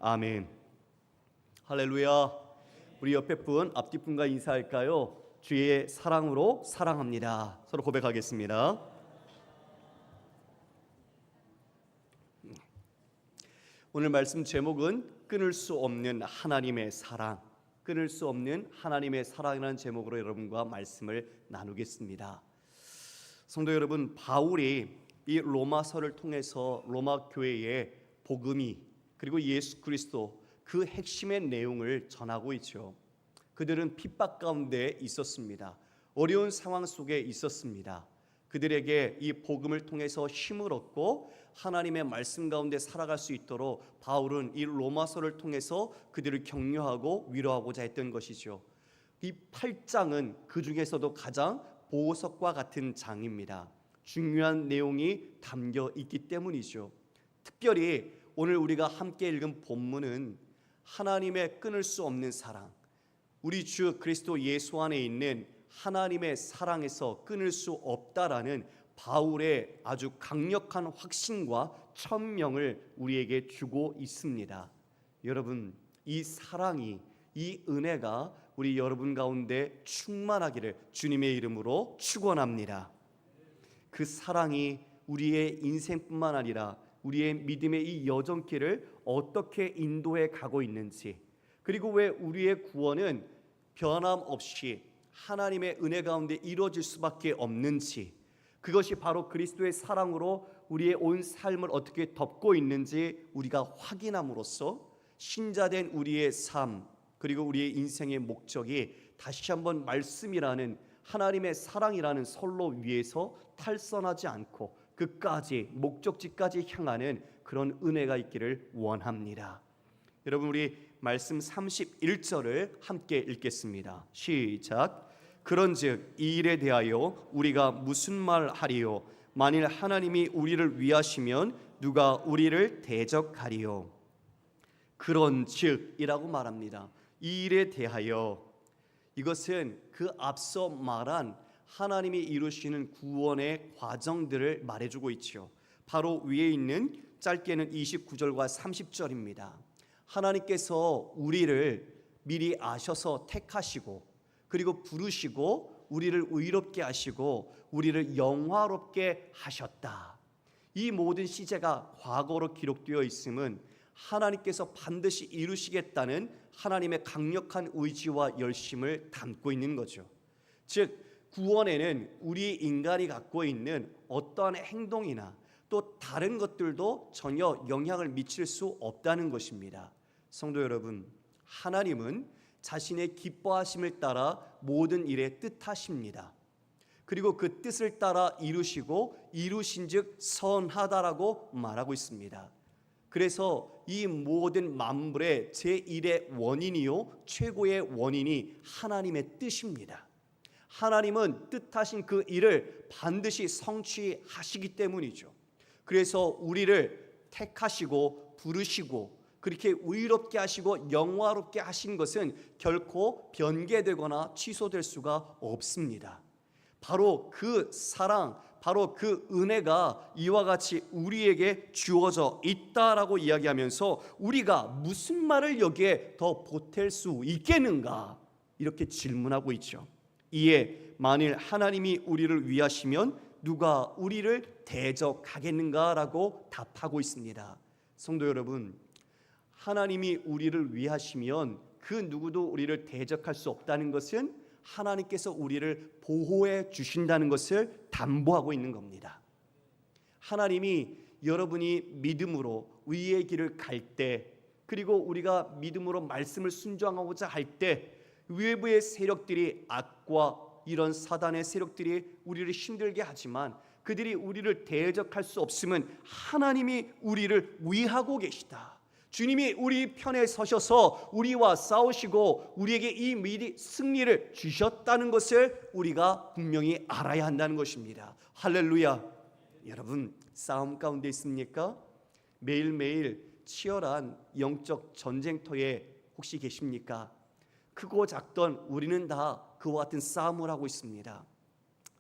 아멘. 할렐루야. 우리 옆에 분, 앞뒤 분과 인사할까요? 주의 사랑으로 사랑합니다. 서로 고백하겠습니다. 오늘 말씀 제목은 끊을 수 없는 하나님의 사랑, 끊을 수 없는 하나님의 사랑이라는 제목으로 여러분과 말씀을 나누겠습니다. 성도 여러분, 바울이 이 로마서를 통해서 로마 교회에 복음이 그리고 예수 그리스도 그 핵심의 내용을 전하고 있죠. 그들은 핍박 가운데 있었습니다. 어려운 상황 속에 있었습니다. 그들에게 이 복음을 통해서 힘을 얻고 하나님의 말씀 가운데 살아갈 수 있도록 바울은 이 로마서를 통해서 그들을 격려하고 위로하고자 했던 것이죠. 이 8장은 그 중에서도 가장 보석과 같은 장입니다. 중요한 내용이 담겨 있기 때문이죠. 특별히 오늘 우리가 함께 읽은 본문은 하나님의 끊을 수 없는 사랑, 우리 주 그리스도 예수 안에 있는 하나님의 사랑에서 끊을 수 없다라는 바울의 아주 강력한 확신과 천명을 우리에게 주고 있습니다. 여러분, 이 사랑이, 이 은혜가 우리 여러분 가운데 충만하기를 주님의 이름으로 축원합니다. 그 사랑이 우리의 인생뿐만 아니라 우리의 믿음의 이 여정길을 어떻게 인도해 가고 있는지, 그리고 왜 우리의 구원은 변함없이 하나님의 은혜 가운데 이루어질 수밖에 없는지, 그것이 바로 그리스도의 사랑으로 우리의 온 삶을 어떻게 덮고 있는지 우리가 확인함으로써 신자된 우리의 삶 그리고 우리의 인생의 목적이 다시 한번 말씀이라는 하나님의 사랑이라는 선로 위에서 탈선하지 않고 끝까지 목적지까지 향하는 그런 은혜가 있기를 원합니다. 여러분, 우리 말씀 31절을 함께 읽겠습니다. 시작. 그런즉 이 일에 대하여 우리가 무슨 말 하리요? 만일 하나님이 우리를 위하시면 누가 우리를 대적하리요? 그런즉이라고 말합니다. 이 일에 대하여, 이것은 그 앞서 말한 하나님이 이루시는 구원의 과정들을 말해주고 있죠. 바로 위에 있는 짧게는 29절과 30절입니다. 하나님께서 우리를 미리 아셔서 택하시고 그리고 부르시고 우리를 의롭게 하시고 우리를 영화롭게 하셨다. 이 모든 시제가 과거로 기록되어 있음은 하나님께서 반드시 이루시겠다는 하나님의 강력한 의지와 열심을 담고 있는 거죠. 즉 구원에는 우리 인간이 갖고 있는 어떠한 행동이나 또 다른 것들도 전혀 영향을 미칠 수 없다는 것입니다. 성도 여러분, 하나님은 자신의 기뻐하심을 따라 모든 일에 뜻하십니다. 그리고 그 뜻을 따라 이루시고 이루신즉 선하다라고 말하고 있습니다. 그래서 이 모든 만물의 제1의 원인이요 최고의 원인이 하나님의 뜻입니다. 하나님은 뜻하신 그 일을 반드시 성취하시기 때문이죠. 그래서 우리를 택하시고 부르시고 그렇게 의롭게 하시고 영화롭게 하신 것은 결코 변개되거나 취소될 수가 없습니다. 바로 그 사랑, 바로 그 은혜가 이와 같이 우리에게 주어져 있다라고 이야기하면서 우리가 무슨 말을 여기에 더 보탤 수 있겠는가 이렇게 질문하고 있죠. 이에 만일 하나님이 우리를 위하시면 누가 우리를 대적하겠는가라고 답하고 있습니다. 성도 여러분, 하나님이 우리를 위하시면 그 누구도 우리를 대적할 수 없다는 것은 하나님께서 우리를 보호해 주신다는 것을 담보하고 있는 겁니다. 하나님이 여러분이 믿음으로 의의 길을 갈 때, 그리고 우리가 믿음으로 말씀을 순종하고자 할 때 외부의 세력들이, 악과 이런 사단의 세력들이 우리를 힘들게 하지만 그들이 우리를 대적할 수 없음은 하나님이 우리를 위하고 계시다. 주님이 우리 편에 서셔서 우리와 싸우시고 우리에게 이 미리 승리를 주셨다는 것을 우리가 분명히 알아야 한다는 것입니다. 할렐루야. 여러분, 싸움 가운데 있습니까? 매일매일 치열한 영적 전쟁터에 혹시 계십니까? 크고 작던 우리는 다 그와 같은 싸움을 하고 있습니다.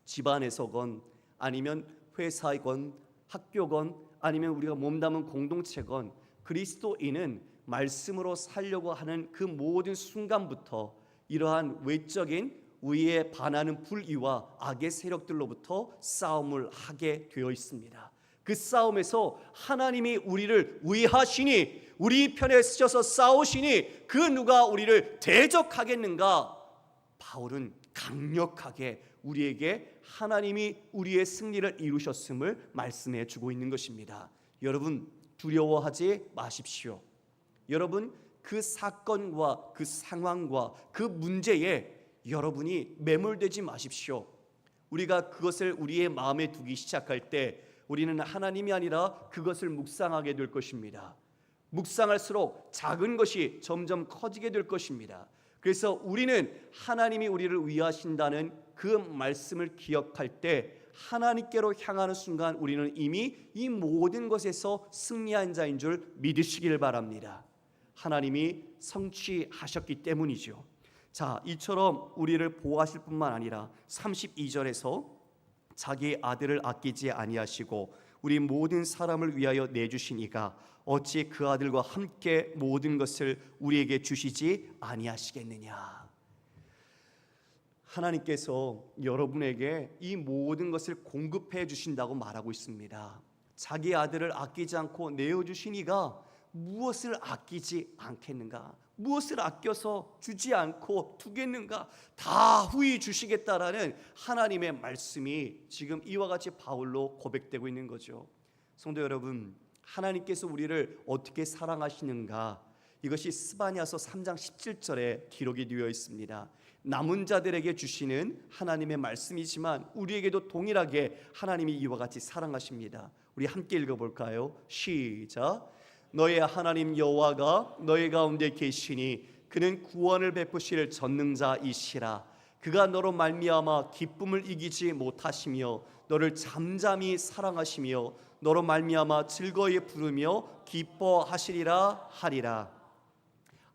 집안에서건 아니면 회사이건 학교건 아니면 우리가 몸담은 공동체건 그리스도인은 말씀으로 살려고 하는 그 모든 순간부터 이러한 외적인 위에 반하는 불의와 악의 세력들로부터 싸움을 하게 되어 있습니다. 그 싸움에서 하나님이 우리를 위하시니, 우리 편에 서셔서 싸우시니 그 누가 우리를 대적하겠는가? 바울은 강력하게 우리에게 하나님이 우리의 승리를 이루셨음을 말씀해 주고 있는 것입니다. 여러분, 두려워하지 마십시오. 여러분, 그 사건과 그 상황과 그 문제에 여러분이 매몰되지 마십시오. 우리가 그것을 우리의 마음에 두기 시작할 때 우리는 하나님이 아니라 그것을 묵상하게 될 것입니다. 묵상할수록 작은 것이 점점 커지게 될 것입니다. 그래서 우리는 하나님이 우리를 위하신다는 그 말씀을 기억할 때 하나님께로 향하는 순간 우리는 이미 이 모든 것에서 승리한 자인 줄 믿으시길 바랍니다. 하나님이 성취하셨기 때문이죠. 자, 이처럼 우리를 보호하실 뿐만 아니라 32절에서 자기 아들을 아끼지 아니하시고 우리 모든 사람을 위하여 내주신 이가 어찌 그 아들과 함께 모든 것을 우리에게 주시지 아니하시겠느냐. 하나님께서 여러분에게 이 모든 것을 공급해 주신다고 말하고 있습니다. 자기 아들을 아끼지 않고 내어주신 이가 무엇을 아끼지 않겠는가? 무엇을 아껴서 주지 않고 두겠는가? 다 후히 주시겠다라는 하나님의 말씀이 지금 이와 같이 바울로 고백되고 있는 거죠. 성도 여러분, 하나님께서 우리를 어떻게 사랑하시는가? 이것이 스바냐서 3장 17절에 기록이 되어 있습니다. 남은 자들에게 주시는 하나님의 말씀이지만 우리에게도 동일하게 하나님이 이와 같이 사랑하십니다. 우리 함께 읽어볼까요? 시작. 너의 하나님 여호와가 너희 가운데 계시니 그는 구원을 베푸실 전능자이시라. 그가 너로 말미암아 기쁨을 이기지 못하시며 너를 잠잠히 사랑하시며 너로 말미암아 즐거이 부르며 기뻐하시리라 하리라.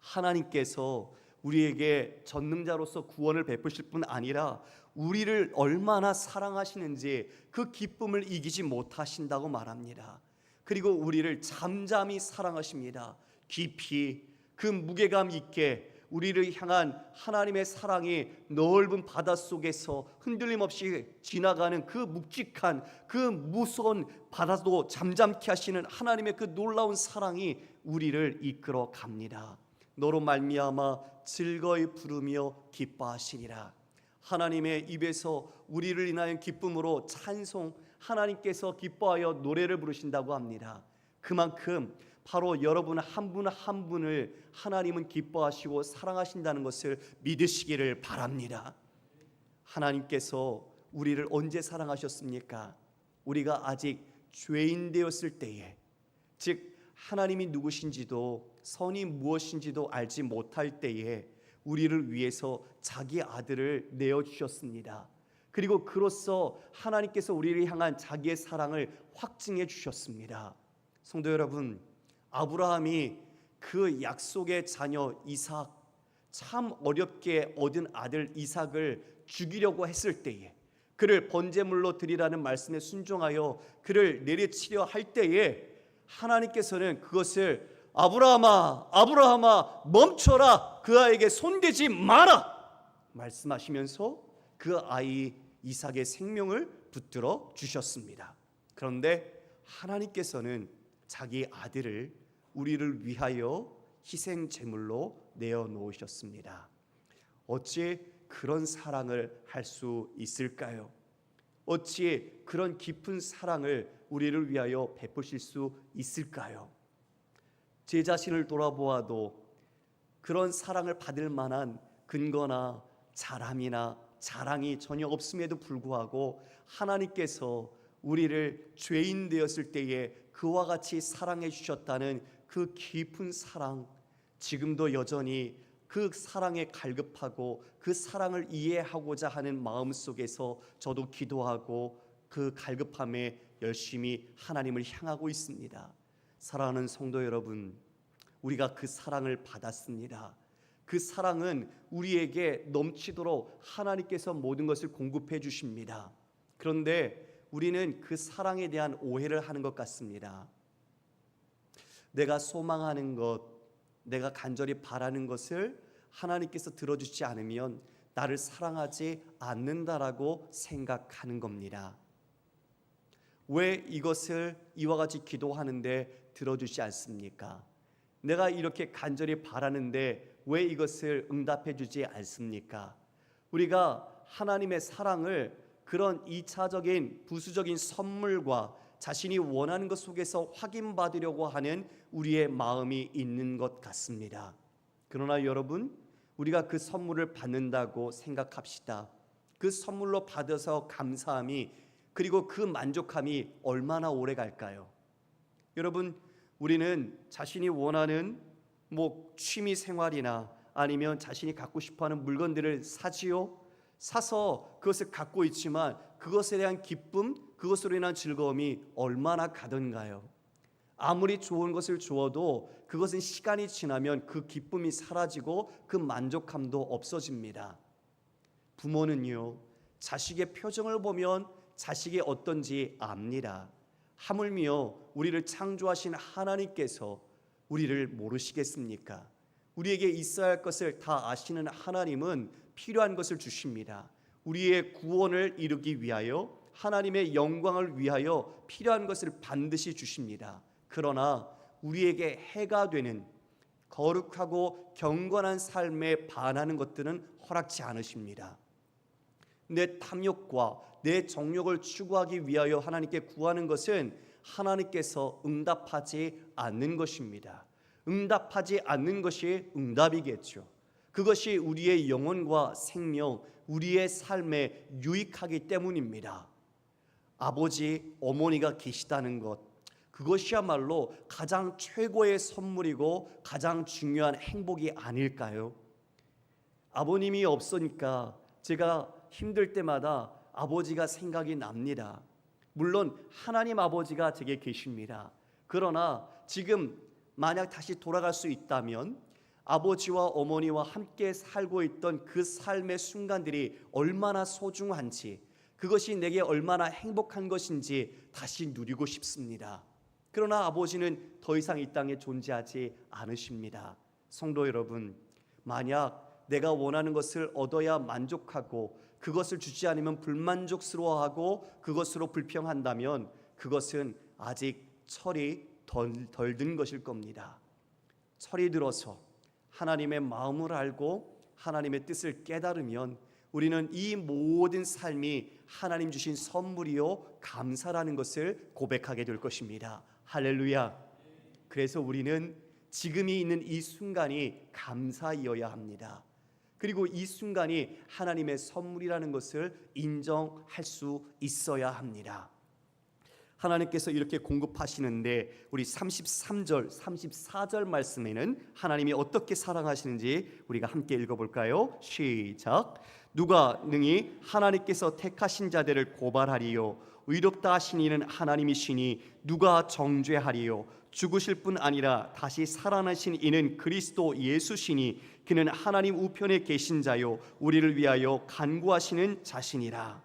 하나님께서 우리에게 전능자로서 구원을 베푸실 뿐 아니라 우리를 얼마나 사랑하시는지 그 기쁨을 이기지 못하신다고 말합니다. 그리고 우리를 잠잠히 사랑하십니다. 깊이 그 무게감 있게 우리를 향한 하나님의 사랑이 넓은 바닷속에서 흔들림 없이 지나가는 그 묵직한 그 무서운 바다도 잠잠케 하시는 하나님의 그 놀라운 사랑이 우리를 이끌어 갑니다. 너로 말미암아 즐거이 부르며 기뻐하시리라. 하나님의 입에서 우리를 인하여 기쁨으로 찬송, 하나님께서 기뻐하여 노래를 부르신다고 합니다. 그만큼 바로 여러분 한 분 한 분을 하나님은 기뻐하시고 사랑하신다는 것을 믿으시기를 바랍니다. 하나님께서 우리를 언제 사랑하셨습니까? 우리가 아직 죄인 되었을 때에, 즉 하나님이 누구신지도 선이 무엇인지도 알지 못할 때에 우리를 위해서 자기 아들을 내어주셨습니다. 그리고 그로써 하나님께서 우리를 향한 자기의 사랑을 확증해 주셨습니다. 성도 여러분, 아브라함이 그 약속의 자녀 이삭, 참 어렵게 얻은 아들 이삭을 죽이려고 했을 때에, 그를 번제물로 드리라는 말씀에 순종하여 그를 내리치려 할 때에 하나님께서는 그것을 아브라함아, 아브라함아 멈춰라, 그 아이에게 손대지 마라 말씀하시면서 그 아이 이삭의 생명을 붙들어 주셨습니다. 그런데 하나님께서는 자기 아들을 우리를 위하여 희생 제물로 내어 놓으셨습니다. 어찌 그런 사랑을 할 수 있을까요? 어찌 그런 깊은 사랑을 우리를 위하여 베푸실 수 있을까요? 제 자신을 돌아보아도 그런 사랑을 받을 만한 근거나 자랑이나 자랑이 전혀 없음에도 불구하고 하나님께서 우리를 죄인 되었을 때에 그와 같이 사랑해 주셨다는 그 깊은 사랑, 지금도 여전히 그 사랑에 갈급하고 그 사랑을 이해하고자 하는 마음 속에서 저도 기도하고 그 갈급함에 열심히 하나님을 향하고 있습니다. 사랑하는 성도 여러분, 우리가 그 사랑을 받았습니다. 그 사랑은 우리에게 넘치도록 하나님께서 모든 것을 공급해 주십니다. 그런데 우리는 그 사랑에 대한 오해를 하는 것 같습니다. 내가 소망하는 것, 내가 간절히 바라는 것을 하나님께서 들어주지 않으면 나를 사랑하지 않는다라고 생각하는 겁니다. 왜 이것을 이와 같이 기도하는데 들어주지 않습니까? 내가 이렇게 간절히 바라는데 왜 이것을 응답해 주지 않습니까? 우리가 하나님의 사랑을 그런 2차적인 부수적인 선물과 자신이 원하는 것 속에서 확인받으려고 하는 우리의 마음이 있는 것 같습니다. 그러나 여러분, 우리가 그 선물을 받는다고 생각합시다. 그 선물로 받아서 감사함이, 그리고 그 만족함이 얼마나 오래 갈까요? 여러분, 우리는 자신이 원하는 취미 생활이나 아니면 자신이 갖고 싶어하는 물건들을 사지요. 사서 그것을 갖고 있지만 그것에 대한 기쁨, 그것으로 인한 즐거움이 얼마나 가던가요? 아무리 좋은 것을 주어도 그것은 시간이 지나면 그 기쁨이 사라지고 그 만족감도 없어집니다. 부모는요, 자식의 표정을 보면 자식이 어떤지 압니다. 하물며 우리를 창조하신 하나님께서 우리를 모르시겠습니까? 우리에게 있어야 할 것을 다 아시는 하나님은 필요한 것을 주십니다. 우리의 구원을 이루기 위하여, 하나님의 영광을 위하여 필요한 것을 반드시 주십니다. 그러나 우리에게 해가 되는 거룩하고 경건한 삶에 반하는 것들은 허락지 않으십니다. 내 탐욕과 내 정욕을 추구하기 위하여 하나님께 구하는 것은 하나님께서 응답하지 않는 것입니다. 응답하지 않는 것이 응답이겠죠. 그것이 우리의 영혼과 생명, 우리의 삶에 유익하기 때문입니다. 아버지, 어머니가 계시다는 것, 그것이야말로 가장 최고의 선물이고 가장 중요한 행복이 아닐까요? 아버님이 없으니까 제가 힘들 때마다 아버지가 생각이 납니다. 물론 하나님 아버지가 제게 계십니다. 그러나 지금 만약 다시 돌아갈 수 있다면 아버지와 어머니와 함께 살고 있던 그 삶의 순간들이 얼마나 소중한지, 그것이 내게 얼마나 행복한 것인지 다시 누리고 싶습니다. 그러나 아버지는 더 이상 이 땅에 존재하지 않으십니다. 성도 여러분, 만약 내가 원하는 것을 얻어야 만족하고 그것을 주지 않으면 불만족스러워하고 그것으로 불평한다면 그것은 아직 철이 덜 든 것일 겁니다. 철이 들어서 하나님의 마음을 알고 하나님의 뜻을 깨달으면 우리는 이 모든 삶이 하나님 주신 선물이요 감사라는 것을 고백하게 될 것입니다. 할렐루야. 그래서 우리는 지금이 있는 이 순간이 감사이어야 합니다. 그리고 이 순간이 하나님의 선물이라는 것을 인정할 수 있어야 합니다. 하나님께서 이렇게 공급하시는데 우리 33절, 34절 말씀에는 하나님이 어떻게 사랑하시는지 우리가 함께 읽어볼까요? 시작. 누가 능히 하나님께서 택하신 자들을 고발하리요? 의롭다 하신 이는 하나님이시니 누가 정죄하리요? 죽으실 뿐 아니라 다시 살아나신 이는 그리스도 예수시니 그는 하나님 우편에 계신 자요 우리를 위하여 간구하시는 자신이라.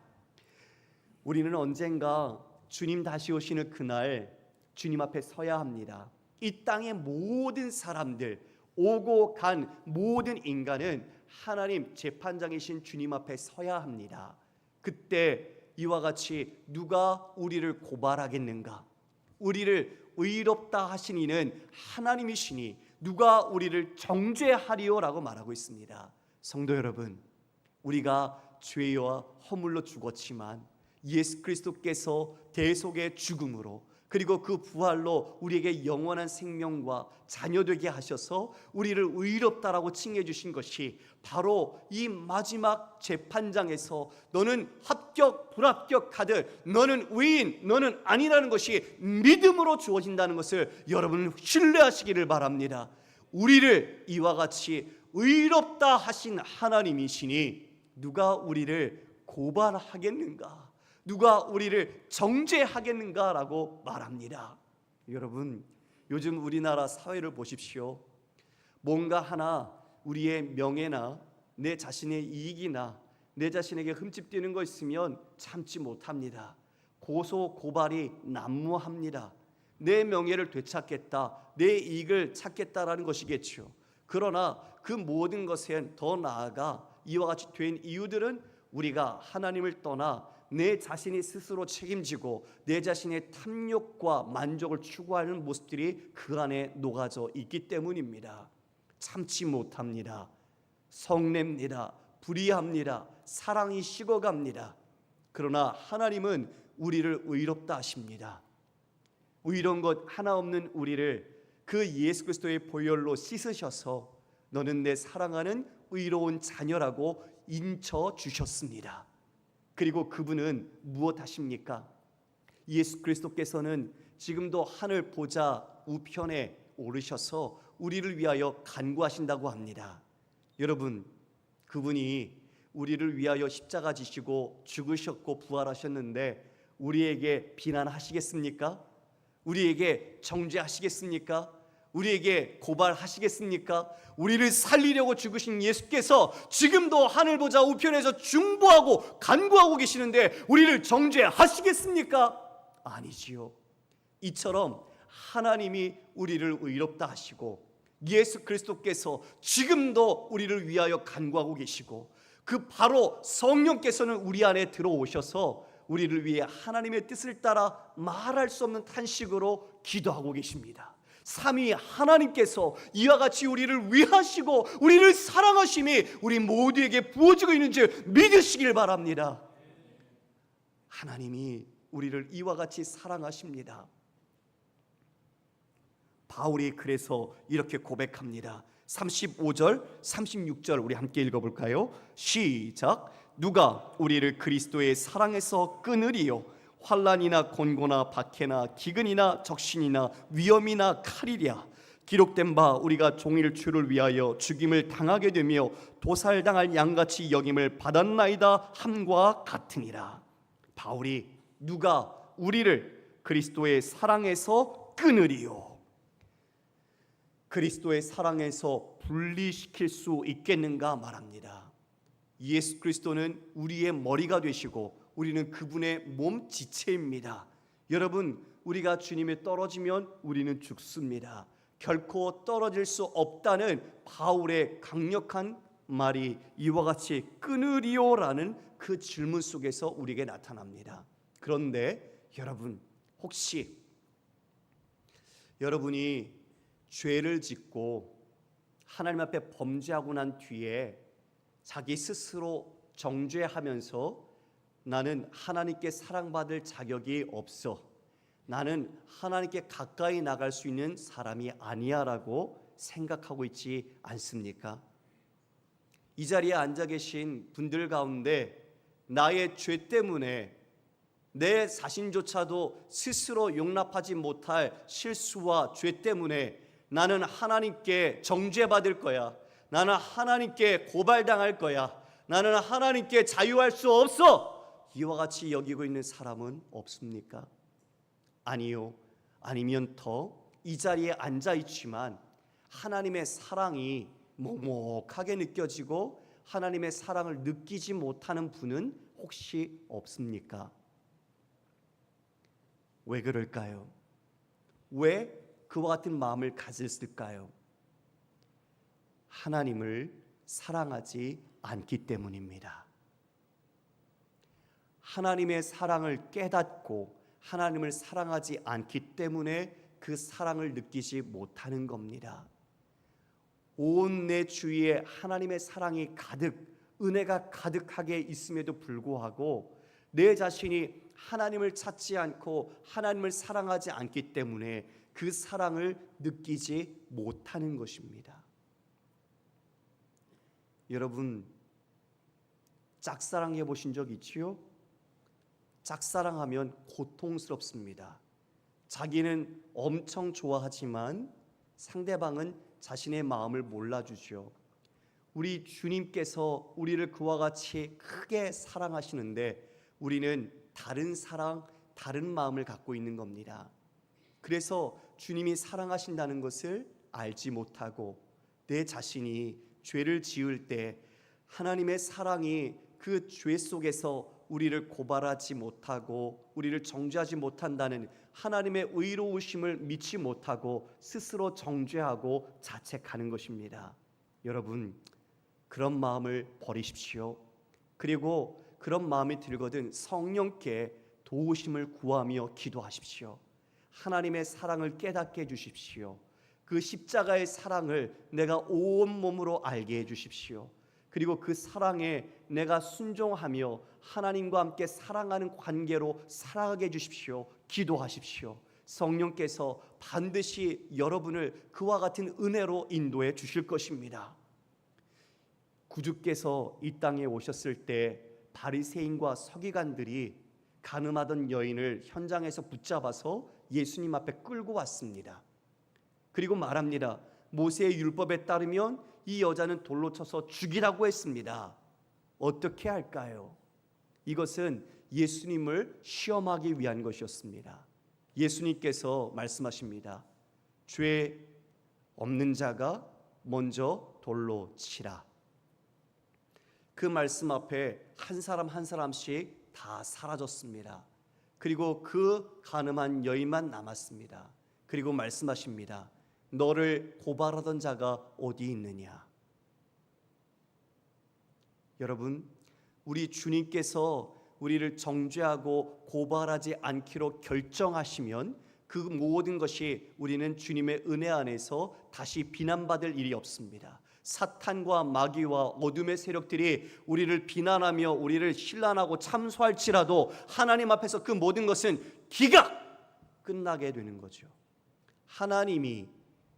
우리는 언젠가 주님 다시 오시는 그날 주님 앞에 서야 합니다. 이 땅의 모든 사람들, 오고 간 모든 인간은 하나님 재판장이신 주님 앞에 서야 합니다. 그때 이와 같이 누가 우리를 고발하겠는가? 우리를 의롭다 하신 이는 하나님이시니 누가 우리를 정죄하리요라고 말하고 있습니다. 성도 여러분, 우리가 죄와 허물로 죽었지만 예수 그리스도께서 대속의 죽음으로 그리고 그 부활로 우리에게 영원한 생명과 자녀되게 하셔서 우리를 의롭다라고 칭해 주신 것이 바로 이 마지막 재판장에서 너는 합격 불합격하듯 너는 의인 너는 아니라는 것이 믿음으로 주어진다는 것을 여러분 신뢰하시기를 바랍니다. 우리를 이와 같이 의롭다 하신 하나님이시니 누가 우리를 고발하겠는가? 누가 우리를 정죄하겠는가라고 말합니다. 여러분, 요즘 우리나라 사회를 보십시오. 뭔가 하나 우리의 명예나 내 자신의 이익이나 내 자신에게 흠집되는 거 있으면 참지 못합니다. 고소 고발이 난무합니다. 내 명예를 되찾겠다, 내 이익을 찾겠다라는 것이겠죠. 그러나 그 모든 것엔 더 나아가 이와 같이 된 이유들은 우리가 하나님을 떠나 내 자신이 스스로 책임지고 내 자신의 탐욕과 만족을 추구하는 모습들이 그 안에 녹아져 있기 때문입니다. 참지 못합니다. 성냅니다. 불의합니다. 사랑이 식어갑니다. 그러나 하나님은 우리를 의롭다 하십니다. 의로운 것 하나 없는 우리를 그 예수 그리스도의 보혈로 씻으셔서 너는 내 사랑하는 의로운 자녀라고 인쳐 주셨습니다. 그리고 그분은 무엇 하십니까? 예수 그리스도께서는 지금도 하늘 보좌 우편에 오르셔서 우리를 위하여 간구하신다고 합니다. 여러분, 그분이 우리를 위하여 십자가 지시고 죽으셨고 부활하셨는데 우리에게 비난하시겠습니까? 우리에게 정죄하시겠습니까? 우리에게 고발하시겠습니까? 우리를 살리려고 죽으신 예수께서 지금도 하늘 보좌 우편에서 중보하고 간구하고 계시는데 우리를 정죄하시겠습니까? 아니지요. 이처럼 하나님이 우리를 의롭다 하시고 예수 그리스도께서 지금도 우리를 위하여 간구하고 계시고 그 바로 성령께서는 우리 안에 들어오셔서 우리를 위해 하나님의 뜻을 따라 말할 수 없는 탄식으로 기도하고 계십니다. 삼위 하나님께서 이와 같이 우리를 위하시고 우리를 사랑하심이 우리 모두에게 부어지고 있는지 믿으시길 바랍니다. 하나님이 우리를 이와 같이 사랑하십니다. 바울이 그래서 이렇게 고백합니다. 35절, 36절 우리 함께 읽어볼까요? 시작. 누가 우리를 그리스도의 사랑에서 끊으리요? 환난이나 곤고나 박해나 기근이나 적신이나 위험이나 칼이랴. 기록된 바 우리가 종일 주를 위하여 죽임을 당하게 되며 도살당할 양같이 여김을 받았나이다 함과 같으니라. 바울이 누가 우리를 그리스도의 사랑에서 끊으리요? 그리스도의 사랑에서 분리시킬 수 있겠는가 말합니다. 예수 그리스도는 우리의 머리가 되시고 우리는 그분의 몸 지체입니다. 여러분, 우리가 주님에 떨어지면 우리는 죽습니다. 결코 떨어질 수 없다는 바울의 강력한 말이 이와 같이 끊으리오라는 그 질문 속에서 우리에게 나타납니다. 그런데 여러분, 혹시 여러분이 죄를 짓고 하나님 앞에 범죄하고 난 뒤에 자기 스스로 정죄하면서 나는 하나님께 사랑받을 자격이 없어, 나는 하나님께 가까이 나갈 수 있는 사람이 아니야 라고 생각하고 있지 않습니까? 이 자리에 앉아 계신 분들 가운데 나의 죄 때문에 내 자신조차도 스스로 용납하지 못할 실수와 죄 때문에 나는 하나님께 정죄받을 거야, 나는 하나님께 고발당할 거야, 나는 하나님께 자유할 수 없어, 이와 같이 여기고 있는 사람은 없습니까? 아니요. 아니면 더 이 자리에 앉아 있지만 하나님의 사랑이 먹먹하게 느껴지고 하나님의 사랑을 느끼지 못하는 분은 혹시 없습니까? 왜 그럴까요? 왜 그와 같은 마음을 가졌을까요? 하나님을 사랑하지 않기 때문입니다. 하나님의 사랑을 깨닫고 하나님을 사랑하지 않기 때문에 그 사랑을 느끼지 못하는 겁니다. 온 내 주위에 하나님의 사랑이 가득, 은혜가 가득하게 있음에도 불구하고 내 자신이 하나님을 찾지 않고 하나님을 사랑하지 않기 때문에 그 사랑을 느끼지 못하는 것입니다. 여러분, 짝사랑해 보신 적 있지요? 짝사랑하면 고통스럽습니다. 자기는 엄청 좋아하지만 상대방은 자신의 마음을 몰라주죠. 우리 주님께서 우리를 그와 같이 크게 사랑하시는데 우리는 다른 사랑, 다른 마음을 갖고 있는 겁니다. 그래서 주님이 사랑하신다는 것을 알지 못하고 내 자신이 죄를 지을 때 하나님의 사랑이 그 죄 속에서 우리를 고발하지 못하고 우리를 정죄하지 못한다는 하나님의 의로우심을 믿지 못하고 스스로 정죄하고 자책하는 것입니다. 여러분, 그런 마음을 버리십시오. 그리고 그런 마음이 들거든 성령께 도우심을 구하며 기도하십시오. 하나님의 사랑을 깨닫게 해주십시오. 그 십자가의 사랑을 내가 온몸으로 알게 해주십시오. 그리고 그 사랑에 내가 순종하며 하나님과 함께 사랑하는 관계로 살아가게 해주십시오. 기도하십시오. 성령께서 반드시 여러분을 그와 같은 은혜로 인도해 주실 것입니다. 구주께서 이 땅에 오셨을 때 바리새인과 서기관들이 간음하던 여인을 현장에서 붙잡아서 예수님 앞에 끌고 왔습니다. 그리고 말합니다. 모세의 율법에 따르면 이 여자는 돌로 쳐서 죽이라고 했습니다. 어떻게 할까요? 이것은 예수님을 시험하기 위한 것이었습니다. 예수님께서 말씀하십니다. 죄 없는 자가 먼저 돌로 치라. 그 말씀 앞에 한 사람 한 사람씩 다 사라졌습니다. 그리고 그 간음한 여인만 남았습니다. 그리고 말씀하십니다. 너를 고발하던 자가 어디 있느냐? 여러분, 우리 주님께서 우리를 정죄하고 고발하지 않기로 결정하시면 그 모든 것이 우리는 주님의 은혜 안에서 다시 비난받을 일이 없습니다. 사탄과 마귀와 어둠의 세력들이 우리를 비난하며 우리를 신란하고 참소할지라도 하나님 앞에서 그 모든 것은 기각 끝나게 되는 거죠. 하나님이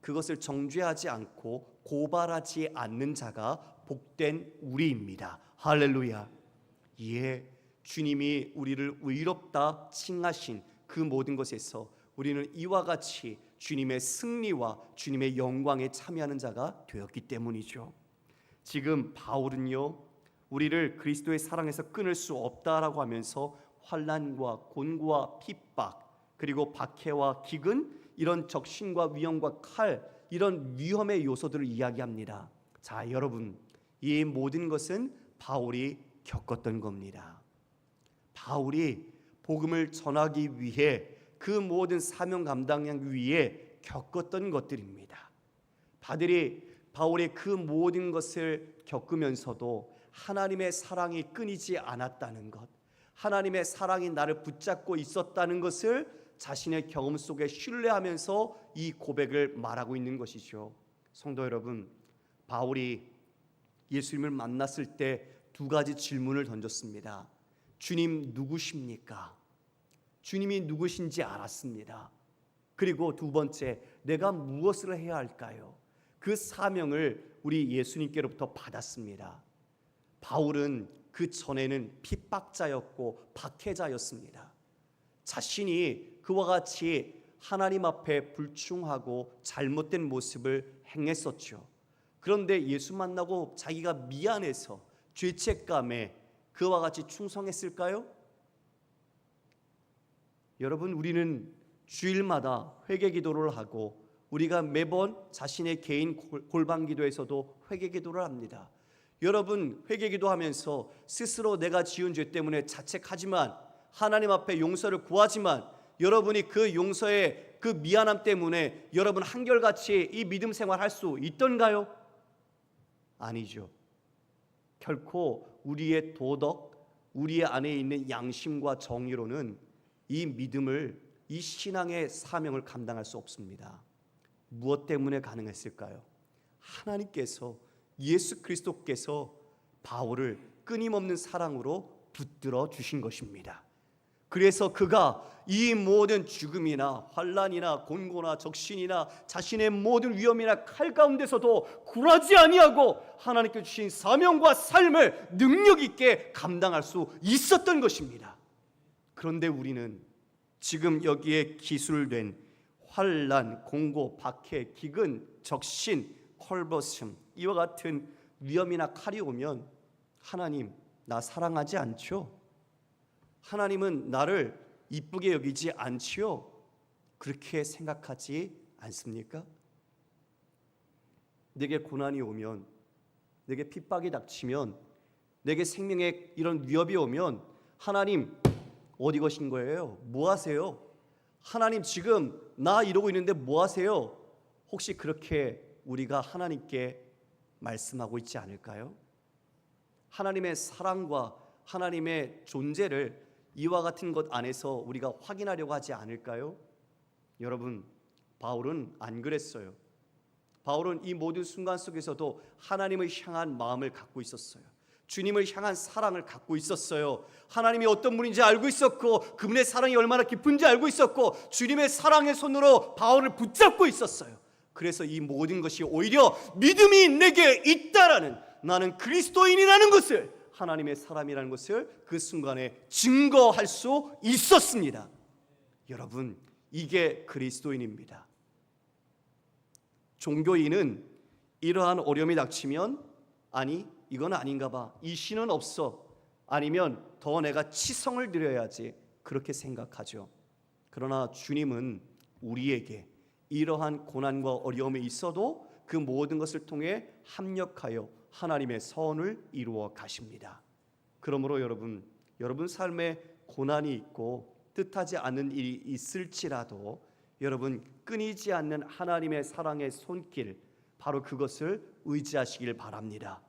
그것을 정죄하지 않고 고발하지 않는 자가 복된 우리입니다. 할렐루야. 예, 주님이 우리를 의롭다 칭하신 그 모든 것에서 우리는 이와 같이 주님의 승리와 주님의 영광에 참여하는 자가 되었기 때문이죠. 지금 바울은요, 우리를 그리스도의 사랑에서 끊을 수 없다라고 하면서 환난과 곤고와 핍박, 그리고 박해와 기근, 이런 적신과 위험과 칼, 이런 위험의 요소들을 이야기합니다. 자, 여러분, 이 모든 것은 바울이 겪었던 겁니다. 바울이 복음을 전하기 위해 그 모든 사명 감당하기 위해 겪었던 것들입니다. 바울이 그 모든 것을 겪으면서도 하나님의 사랑이 끊이지 않았다는 것, 하나님의 사랑이 나를 붙잡고 있었다는 것을 자신의 경험 속에 신뢰하면서 이 고백을 말하고 있는 것이죠. 성도 여러분, 바울이 예수님을 만났을 때 두 가지 질문을 던졌습니다. 주님 누구십니까? 주님이 누구신지 알았습니다. 그리고 두 번째, 내가 무엇을 해야 할까요? 그 사명을 우리 예수님께로부터 받았습니다. 바울은 그 전에는 핍박자였고 박해자였습니다. 자신이 그와 같이 하나님 앞에 불충하고 잘못된 모습을 행했었죠. 그런데 예수 만나고 자기가 미안해서 죄책감에 그와 같이 충성했을까요? 여러분, 우리는 주일마다 회개 기도를 하고 우리가 매번 자신의 개인 골방 기도에서도 회개 기도를 합니다. 여러분, 회개 기도하면서 스스로 내가 지은 죄 때문에 자책하지만 하나님 앞에 용서를 구하지만 여러분이 그 용서의 그 미안함 때문에 여러분 한결같이 이 믿음 생활할 수 있던가요? 아니죠. 결코 우리의 도덕, 우리 안에 있는 양심과 정의로는 이 믿음을, 이 신앙의 사명을 감당할 수 없습니다. 무엇 때문에 가능했을까요? 하나님께서, 예수 그리스도께서 바울을 끊임없는 사랑으로 붙들어 주신 것입니다. 그래서 그가 이 모든 죽음이나 환난이나 곤고나 적신이나 자신의 모든 위험이나 칼 가운데서도 굴하지 아니하고 하나님께 주신 사명과 삶을 능력 있게 감당할 수 있었던 것입니다. 그런데 우리는 지금 여기에 기술된 환난, 공고, 박해, 기근, 적신, 헐벗음, 이와 같은 위험이나 칼이 오면 하나님, 나 사랑하지 않죠? 하나님은 나를 이쁘게 여기지 않지요? 그렇게 생각하지 않습니까? 내게 고난이 오면, 내게 핍박이 닥치면, 내게 생명에 이런 위협이 오면 하나님 어디 가신 거예요? 뭐 하세요? 하나님 지금 나 이러고 있는데 뭐 하세요? 혹시 그렇게 우리가 하나님께 말씀하고 있지 않을까요? 하나님의 사랑과 하나님의 존재를 이와 같은 것 안에서 우리가 확인하려고 하지 않을까요? 여러분, 바울은 안 그랬어요. 바울은 이 모든 순간 속에서도 하나님을 향한 마음을 갖고 있었어요. 주님을 향한 사랑을 갖고 있었어요. 하나님이 어떤 분인지 알고 있었고 그분의 사랑이 얼마나 깊은지 알고 있었고 주님의 사랑의 손으로 바울을 붙잡고 있었어요. 그래서 이 모든 것이 오히려 믿음이 내게 있다라는, 나는 그리스도인이라는 것을, 하나님의 사람이라는 것을 그 순간에 증거할 수 있었습니다. 여러분, 이게 그리스도인입니다. 종교인은 이러한 어려움이 닥치면 아니 이건 아닌가 봐, 이 신은 없어, 아니면 더 내가 치성을 드려야지, 그렇게 생각하죠. 그러나 주님은 우리에게 이러한 고난과 어려움이 있어도 그 모든 것을 통해 합력하여 하나님의 선을 이루어 가십니다. 그러므로 여러분 삶에 고난이 있고 뜻하지 않은 일이 있을지라도 여러분 끊이지 않는 하나님의 사랑의 손길, 바로 그것을 의지하시길 바랍니다.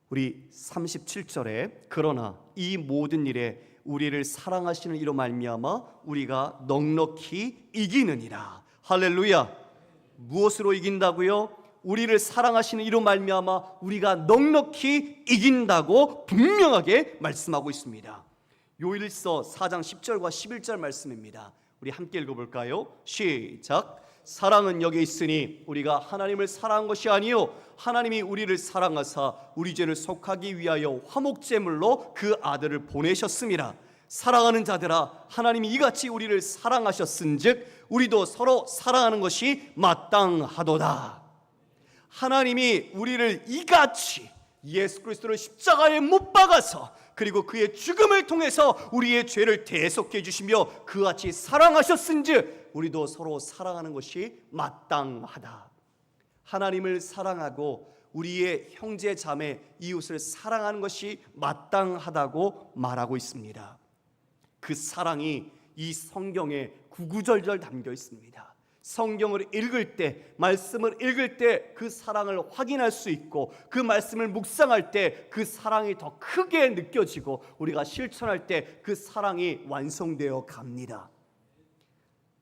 우리 37절에 그러나 이 모든 일에 우리를 사랑하시는 이로 말미암아 우리가 넉넉히 이기느니라. 할렐루야. 무엇으로 이긴다고요? 우리를 사랑하시는 이로 말미암아 우리가 넉넉히 이긴다고 분명하게 말씀하고 있습니다. 요일서 4장 10절과 11절 말씀입니다. 우리 함께 읽어볼까요? 시작. 사랑은 여기 있으니 우리가 하나님을 사랑한 것이 아니요 하나님이 우리를 사랑하사 우리 죄를 속하기 위하여 화목제물로 그 아들을 보내셨음이라. 사랑하는 자들아, 하나님이 이같이 우리를 사랑하셨은즉 우리도 서로 사랑하는 것이 마땅하도다. 하나님이 우리를 이같이 예수 그리스도를 십자가에 못 박아서 그리고 그의 죽음을 통해서 우리의 죄를 대속해 주시며 그같이 사랑하셨은즉 우리도 서로 사랑하는 것이 마땅하다. 하나님을 사랑하고 우리의 형제 자매 이웃을 사랑하는 것이 마땅하다고 말하고 있습니다. 그 사랑이 이 성경에 구구절절 담겨 있습니다. 성경을 읽을 때, 말씀을 읽을 때 그 사랑을 확인할 수 있고 그 말씀을 묵상할 때 그 사랑이 더 크게 느껴지고 우리가 실천할 때 그 사랑이 완성되어 갑니다.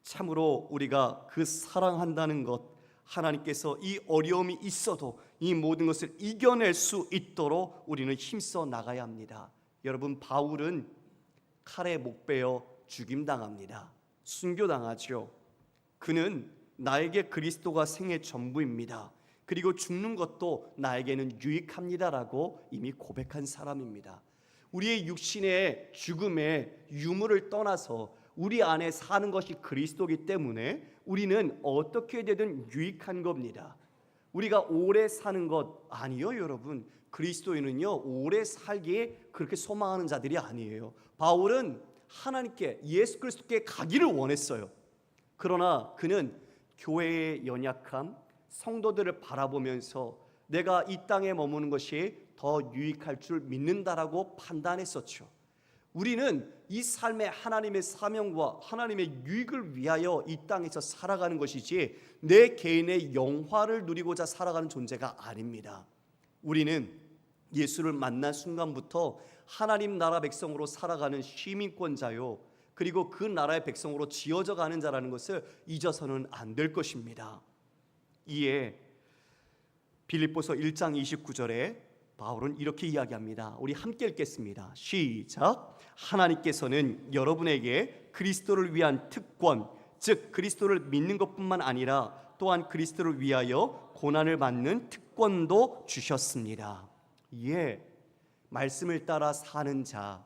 참으로 우리가 그 사랑한다는 것, 하나님께서 이 어려움이 있어도 이 모든 것을 이겨낼 수 있도록 우리는 힘써 나가야 합니다. 여러분, 바울은 칼에 못 베어 죽임당합니다. 순교당하죠. 그는 나에게 그리스도가 생의 전부입니다. 그리고 죽는 것도 나에게는 유익합니다라고 이미 고백한 사람입니다. 우리의 육신의 죽음의 유무를 떠나서 우리 안에 사는 것이 그리스도이기 때문에 우리는 어떻게 되든 유익한 겁니다. 우리가 오래 사는 것 아니요, 여러분. 그리스도인은요 오래 살기에 그렇게 소망하는 자들이 아니에요. 바울은 하나님께, 예수 그리스도께 가기를 원했어요. 그러나 그는 교회의 연약함, 성도들을 바라보면서 내가 이 땅에 머무는 것이 더 유익할 줄 믿는다라고 판단했었죠. 우리는 이 삶의 하나님의 사명과 하나님의 유익을 위하여 이 땅에서 살아가는 것이지 내 개인의 영화를 누리고자 살아가는 존재가 아닙니다. 우리는 예수를 만난 순간부터 하나님 나라 백성으로 살아가는 시민권자요, 그리고 그 나라의 백성으로 지어져 가는 자라는 것을 잊어서는 안 될 것입니다. 이에 빌립보서 1장 29절에 바울은 이렇게 이야기합니다. 우리 함께 읽겠습니다. 시작. 하나님께서는 여러분에게 그리스도를 위한 특권, 즉 그리스도를 믿는 것뿐만 아니라 또한 그리스도를 위하여 고난을 받는 특권도 주셨습니다. 예, 말씀을 따라 사는 자,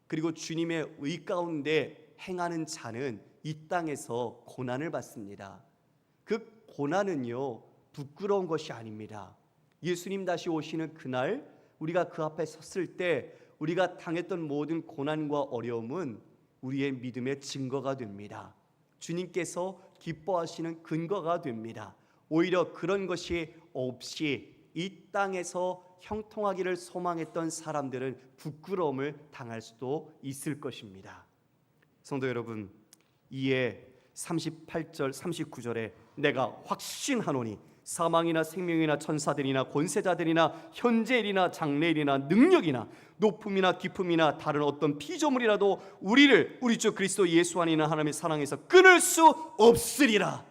그리고 주님의 의 가운데 행하는 자는 이 땅에서 고난을 받습니다. 그 고난은요 부끄러운 것이 아닙니다. 예수님 다시 오시는 그날 우리가 그 앞에 섰을 때 우리가 당했던 모든 고난과 어려움은 우리의 믿음의 증거가 됩니다. 주님께서 기뻐하시는 근거가 됩니다. 오히려 그런 것이 없이 이 땅에서 형통하기를 소망했던 사람들은 부끄러움을 당할 수도 있을 것입니다. 성도 여러분, 이에 38절 39절에 내가 확신하노니 사망이나 생명이나 천사들이나 권세자들이나 현재일이나 장래일이나 능력이나 높음이나 깊음이나 다른 어떤 피조물이라도 우리를 우리 주 그리스도 예수 안에 있는 하나님의 사랑에서 끊을 수 없으리라.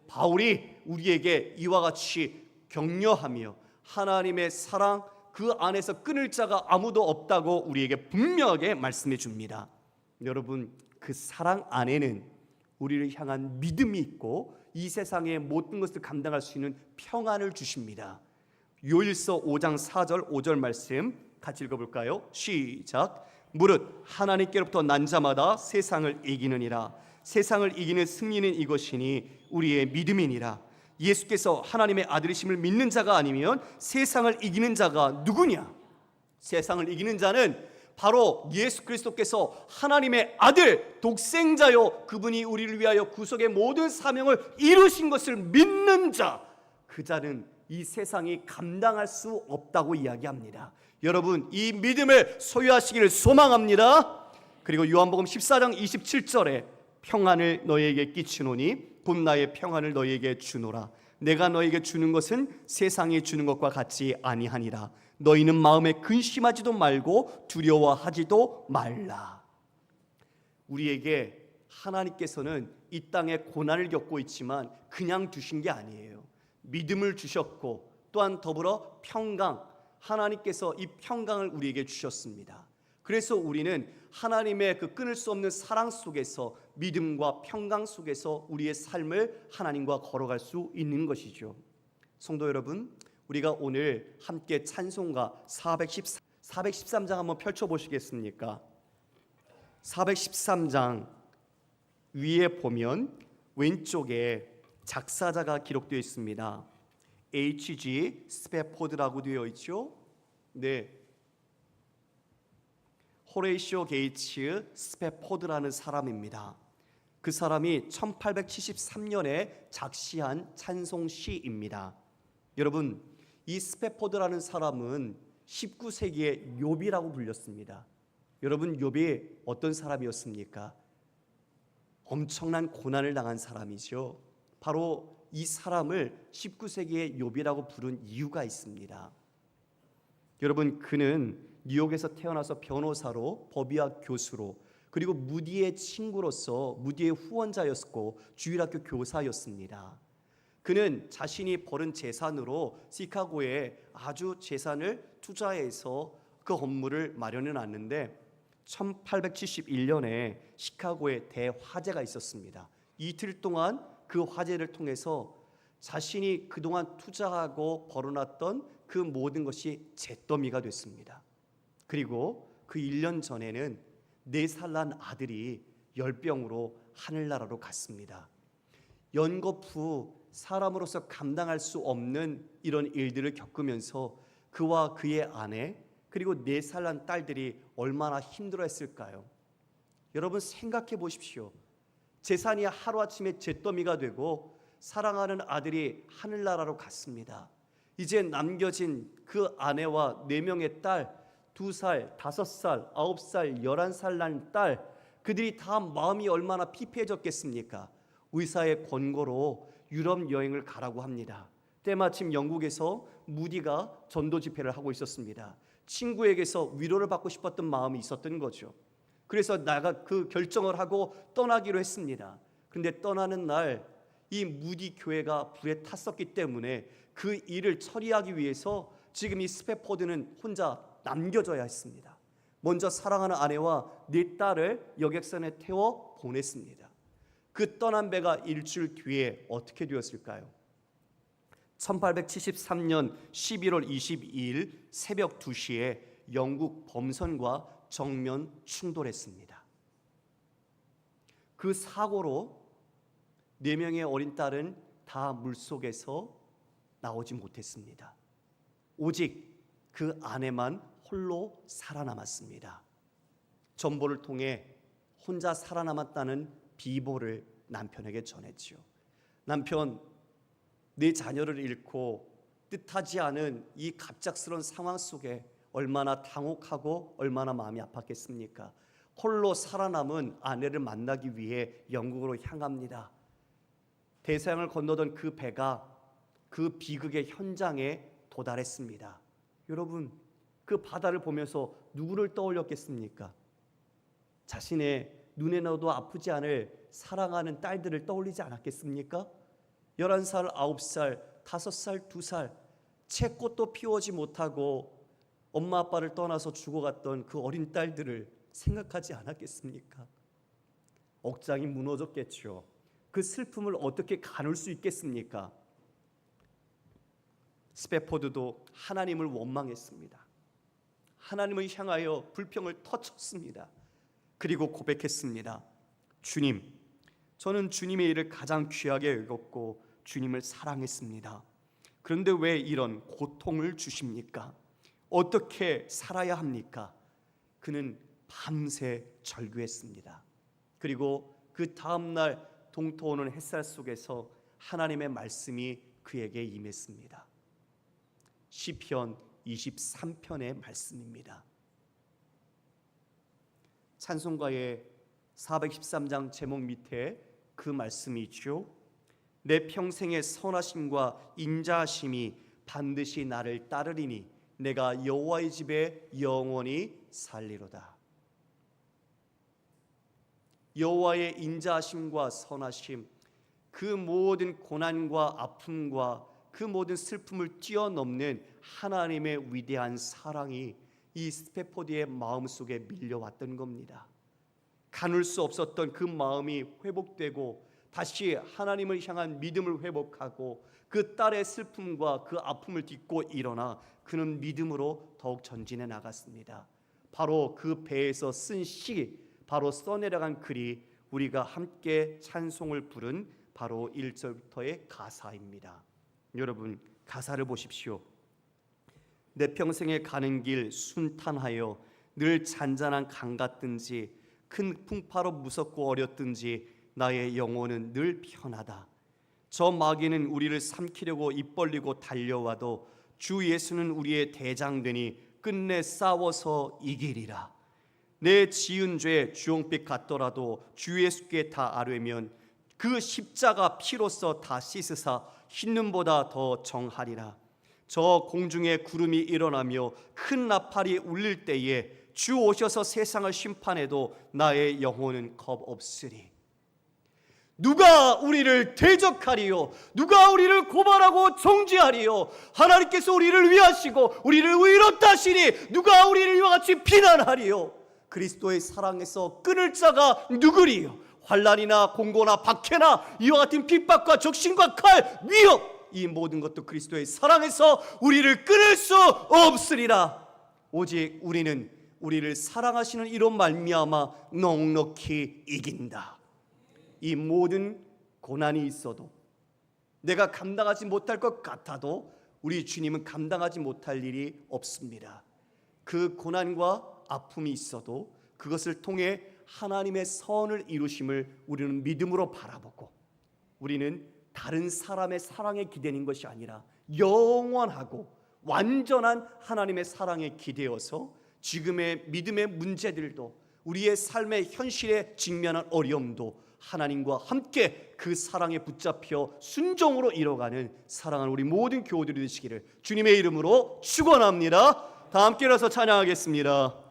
바울이 우리에게 이와 같이 격려하며 하나님의 사랑 그 안에서 끊을 자가 아무도 없다고 우리에게 분명하게 말씀해 줍니다. 여러분, 그 사랑 안에는 우리를 향한 믿음이 있고 이 세상의 모든 것을 감당할 수 있는 평안을 주십니다. 요일서 5장 4절 5절 말씀 같이 읽어볼까요? 시작. 무릇 하나님께로부터 난 자마다 세상을 이기느니라. 세상을 이기는 승리는 이것이니 우리의 믿음이니라. 예수께서 하나님의 아들이심을 믿는 자가 아니면 세상을 이기는 자가 누구냐? 세상을 이기는 자는 바로 예수 그리스도께서 하나님의 아들 독생자요, 그분이 우리를 위하여 구속의 모든 사명을 이루신 것을 믿는 자, 그 자는 이 세상이 감당할 수 없다고 이야기합니다. 여러분, 이 믿음을 소유하시기를 소망합니다. 그리고 요한복음 14장 27절에 평안을 너희에게 끼치노니 곧 나의 평안을 너희에게 주노라. 내가 너희에게 주는 것은 세상이 주는 것과 같지 아니하니라. 너희는 마음에 근심하지도 말고 두려워하지도 말라. 우리에게 하나님께서는 이 땅에 고난을 겪고 있지만 그냥 두신 게 아니에요. 믿음을 주셨고 또한 더불어 평강, 하나님께서 이 평강을 우리에게 주셨습니다. 그래서 우리는 하나님의 그 끊을 수 없는 사랑 속에서 믿음과 평강 속에서 우리의 삶을 하나님과 걸어갈 수 있는 것이죠. 성도 여러분, 우리가 오늘 함께 찬송가 413장 한번 펼쳐보시겠습니까? 413장 위에 보면 왼쪽에 작사자가 기록되어 있습니다. H.G. 스패포드라고 되어 있죠. 네, 호레이시오 게이츠 스패포드라는 사람입니다. 그 사람이 1873년에 작시한 찬송시입니다. 여러분, 이 스패포드라는 사람은 19세기의 욥이라고 불렸습니다. 여러분, 욥이 어떤 사람이었습니까? 엄청난 고난을 당한 사람이죠. 바로 이 사람을 19세기의 욥이라고 부른 이유가 있습니다. 여러분, 그는 뉴욕에서 태어나서 변호사로, 법의학 교수로, 그리고 무디의 친구로서 무디의 후원자였고 주일학교 교사였습니다. 그는 자신이 벌은 재산으로 시카고에 아주 재산을 투자해서 그 건물을 마련해 놨는데 1871년에 시카고에 대화재가 있었습니다. 이틀 동안 그 화재를 통해서 자신이 그동안 투자하고 벌어놨던 그 모든 것이 잿더미가 됐습니다. 그리고 그 1년 전에는 4살 난 아들이 열병으로 하늘나라로 갔습니다. 연거푸 사람으로서 감당할 수 없는 이런 일들을 겪으면서 그와 그의 아내 그리고 4살 난 딸들이 얼마나 힘들어했을까요? 여러분, 생각해 보십시오. 재산이 하루아침에 잿더미가 되고 사랑하는 아들이 하늘나라로 갔습니다. 이제 남겨진 그 아내와 4명의 딸, 2살, 5살, 9살, 11살 난 딸, 그들이 다 마음이 얼마나 피폐해졌겠습니까? 의사의 권고로 유럽 여행을 가라고 합니다. 때마침 영국에서 무디가 전도 집회를 하고 있었습니다. 친구에게서 위로를 받고 싶었던 마음이 있었던 거죠. 그래서 그 결정을 하고 떠나기로 했습니다. 그런데 떠나는 날 이 무디 교회가 불에 탔었기 때문에 그 일을 처리하기 위해서 지금 이 스패포드는 혼자 남겨져야 했습니다. 먼저 사랑하는 아내와 4딸을 여객선에 태워 보냈습니다. 그 떠난 배가 일주일 뒤에 어떻게 되었을까요? 1873년 11월 22일 새벽 2시에 영국 범선과 정면 충돌했습니다. 그 사고로 4명의 어린 딸은 다 물속에서 나오지 못했습니다. 오직 그 아내만 홀로 살아남았습니다. 전보를 통해 혼자 살아남았다는 비보를 남편에게 전했지요. 남편, 내 자녀를 잃고 뜻하지 않은 이 갑작스러운 상황 속에 얼마나 당혹하고 얼마나 마음이 아팠겠습니까? 홀로 살아남은 아내를 만나기 위해 영국으로 향합니다. 대서양을 건너던 그 배가 그 비극의 현장에 도달했습니다. 여러분, 그 바다를 보면서 누구를 떠올렸겠습니까? 자신의 눈에 넣어도 아프지 않을 사랑하는 딸들을 떠올리지 않았겠습니까? 11살, 9살, 5살, 2살 채꽃도 피우지 못하고 엄마 아빠를 떠나서 죽어갔던 그 어린 딸들을 생각하지 않았겠습니까? 억장이 무너졌겠죠. 그 슬픔을 어떻게 가눌 수 있겠습니까? 스페포드도 하나님을 원망했습니다. 하나님을 향하여 불평을 터쳤습니다. 그리고 고백했습니다. 주님, 저는 주님의 일을 가장 귀하게 여겼고 주님을 사랑했습니다. 그런데 왜 이런 고통을 주십니까? 어떻게 살아야 합니까? 그는 밤새 절규했습니다. 그리고 그 다음날 동토오는 햇살 속에서 하나님의 말씀이 그에게 임했습니다. 시편 23편의 말씀입니다. 찬송가의 413장 제목 밑에 그 말씀이 있죠. 내 평생의 선하심과 인자하심이 반드시 나를 따르리니 내가 여호와의 집에 영원히 살리로다. 여호와의 인자하심과 선하심, 그 모든 고난과 아픔과 그 모든 슬픔을 뛰어넘는 하나님의 위대한 사랑이 이 스페포드의 마음속에 밀려왔던 겁니다. 가눌 수 없었던 그 마음이 회복되고 다시 하나님을 향한 믿음을 회복하고 그 딸의 슬픔과 그 아픔을 딛고 일어나 그는 믿음으로 더욱 전진해 나갔습니다. 바로 그 배에서 쓴 시, 바로 써내려간 글이 우리가 함께 찬송을 부른 바로 1절부터의 가사입니다. 여러분, 가사를 보십시오. 내 평생에 가는 길 순탄하여 늘 잔잔한 강 같든지 큰 풍파로 무섭고 어렵든지 나의 영혼은 늘 편하다. 저 마귀는 우리를 삼키려고 입 벌리고 달려와도 주 예수는 우리의 대장되니 끝내 싸워서 이기리라. 내 지은 죄 주홍빛 같더라도 주 예수께 다 아뢰면 그 십자가 피로써 다 씻으사 흰 눈보다 더 정하리라. 저 공중에 구름이 일어나며 큰 나팔이 울릴 때에 주 오셔서 세상을 심판해도 나의 영혼은 겁 없으리. 누가 우리를 대적하리요? 누가 우리를 고발하고 정죄하리요? 하나님께서 우리를 위하시고 우리를 의롭다 하시니 누가 우리를 이와 같이 비난하리요? 그리스도의 사랑에서 끊을 자가 누구리요? 환난이나 공고나 박해나 이와 같은 핍박과 적신과 칼, 위협, 이 모든 것도 그리스도의 사랑에서 우리를 끊을 수 없으리라. 오직 우리는 우리를 사랑하시는 이로 말미암아 넉넉히 이긴다. 이 모든 고난이 있어도 내가 감당하지 못할 것 같아도 우리 주님은 감당하지 못할 일이 없습니다. 그 고난과 아픔이 있어도 그것을 통해 하나님의 선을 이루심을 우리는 믿음으로 바라보고 우리는 다른 사람의 사랑에 기대는 것이 아니라 영원하고 완전한 하나님의 사랑에 기대어서 지금의 믿음의 문제들도 우리의 삶의 현실에 직면한 어려움도 하나님과 함께 그 사랑에 붙잡혀 순종으로 이뤄가는 사랑하는 우리 모든 교우들이 되시기를 주님의 이름으로 축원합니다. 다 함께 일어서 찬양하겠습니다.